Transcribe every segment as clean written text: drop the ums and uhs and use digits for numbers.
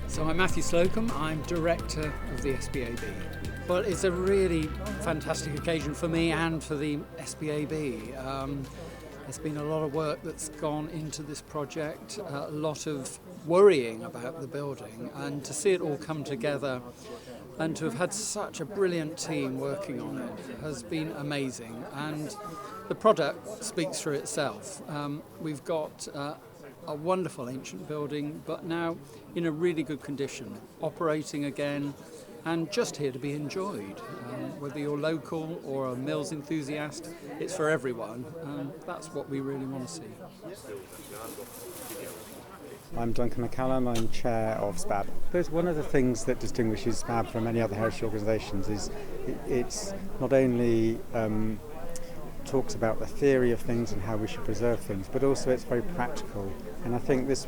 So I'm Matthew Slocum, I'm Director of the SBAB. Well, it's a really fantastic occasion for me and for the SBAB. There's been a lot of work that's gone into this project, a lot of worrying about the building, and to see it all come together and to have had such a brilliant team working on it has been amazing. And the product speaks for itself. We've got a wonderful ancient building, but now in a really good condition, operating again and just here to be enjoyed. Whether you're local or a Mills enthusiast, it's for everyone, and that's what we really want to see. I'm Duncan McCallum, I'm Chair of SBAB. There's one of the things that distinguishes SBAB from many other heritage organisations is it's not only talks about the theory of things and how we should preserve things, but also it's very practical. And I think this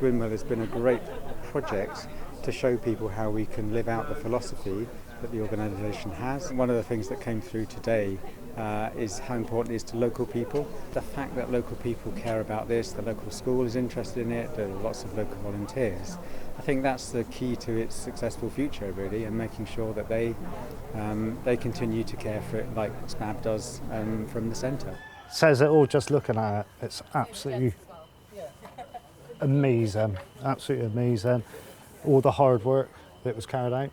windmill has been a great project to show people how we can live out the philosophy that the organisation has. One of the things that came through today is how important it is to local people. The fact that local people care about this, the local school is interested in it, there are lots of local volunteers. I think that's the key to its successful future, really, and making sure that they continue to care for it like SBAB does from the centre. Says it all just looking at it. It's absolutely amazing, absolutely amazing. All the hard work that was carried out,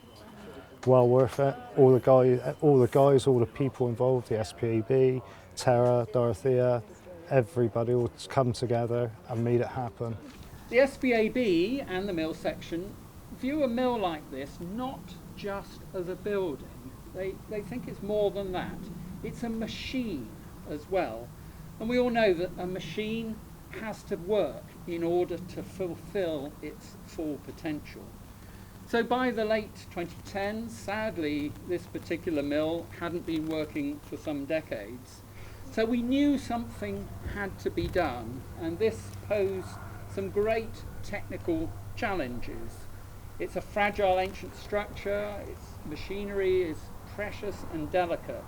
well worth it. All the guys, all the people involved, the SPAB, Tara, Dorothea, everybody all come together and made it happen. The SBAB and the mill section view a mill like this not just as a building. They think it's more than that. It's a machine as well. And we all know that a machine has to work in order to fulfill its full potential. So by the late 2010s, sadly, this particular mill hadn't been working for some decades. So we knew something had to be done, and this posed some great technical challenges. It's a fragile ancient structure, its machinery is precious and delicate.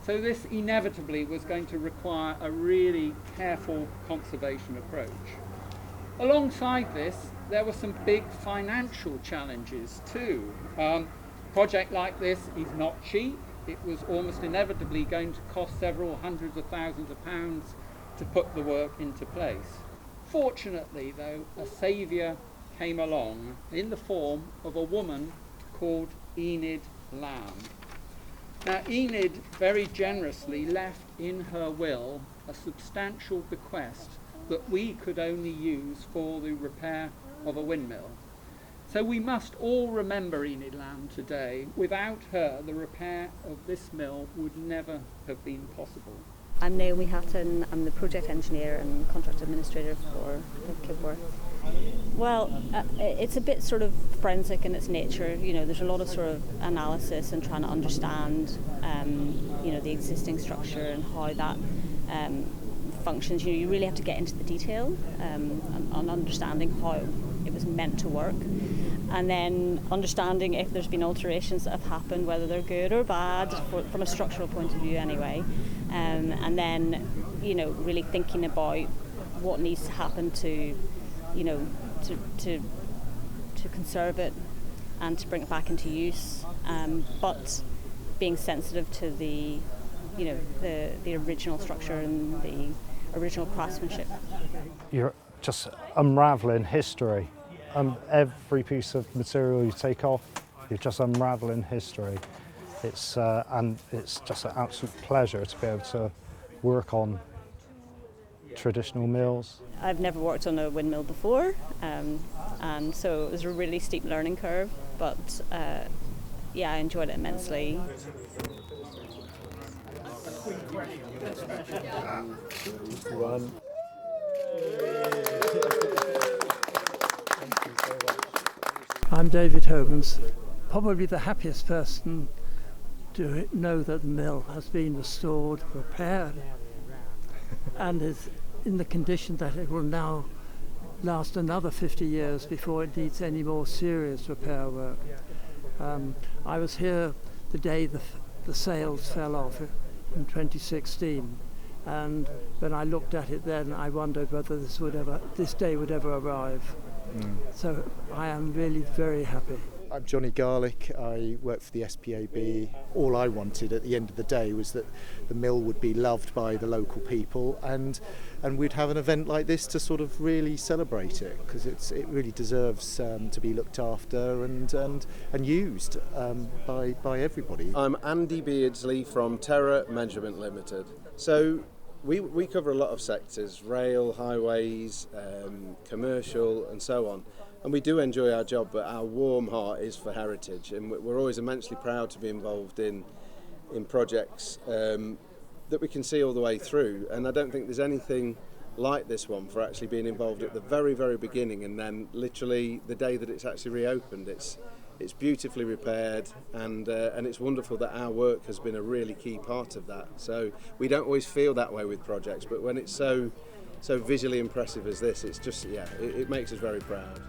So this inevitably was going to require a really careful conservation approach. Alongside this, there were some big financial challenges too. A project like this is not cheap. It was almost inevitably going to cost several hundreds of thousands of pounds to put the work into place. Fortunately, though, a saviour came along in the form of a woman called Enid Lamb. Now, Enid very generously left in her will a substantial bequest that we could only use for the repair of a windmill. So we must all remember Enid Lamb today. Without her, the repair of this mill would never have been possible. I'm Naomi Hatton. I'm the project engineer and contract administrator for Kibworth. Well, it's a bit sort of forensic in its nature. You know, there's a lot of sort of analysis and trying to understand, the existing structure and how that functions. You really have to get into the detail on understanding how it was meant to work, and then understanding if there's been alterations that have happened, whether they're good or bad, from a structural point of view anyway, and then really thinking about what needs to happen to conserve it and to bring it back into use, but being sensitive to the original structure and the original craftsmanship. You're just unravelling history. Every piece of material you take off, you're just unravelling history. It's just an absolute pleasure to be able to work on traditional mills. I've never worked on a windmill before, and so it was a really steep learning curve, but I enjoyed it immensely. I'm David Hogans, probably the happiest person to know that the mill has been restored, repaired, and is in the condition that it will now last another 50 years before it needs any more serious repair work. I was here the day the sales fell off in 2016. And when I looked at it then, I wondered whether this day would ever arrive. So I am really very happy. I'm Johnny Garlick. I work for the SPAB. All I wanted at the end of the day was that the mill would be loved by the local people, and we'd have an event like this to sort of really celebrate it, because it really deserves to be looked after and used by everybody. I'm Andy Beardsley from Terra Measurement Limited. So we cover a lot of sectors: rail, highways, commercial, and so on. And we do enjoy our job, but our warm heart is for heritage, and we're always immensely proud to be involved in projects that we can see all the way through. And I don't think there's anything like this one for actually being involved at the very, very beginning, and then literally the day that it's actually reopened. It's beautifully repaired, and it's wonderful that our work has been a really key part of that. So we don't always feel that way with projects, but when it's so visually impressive as this, it's just, it makes us very proud.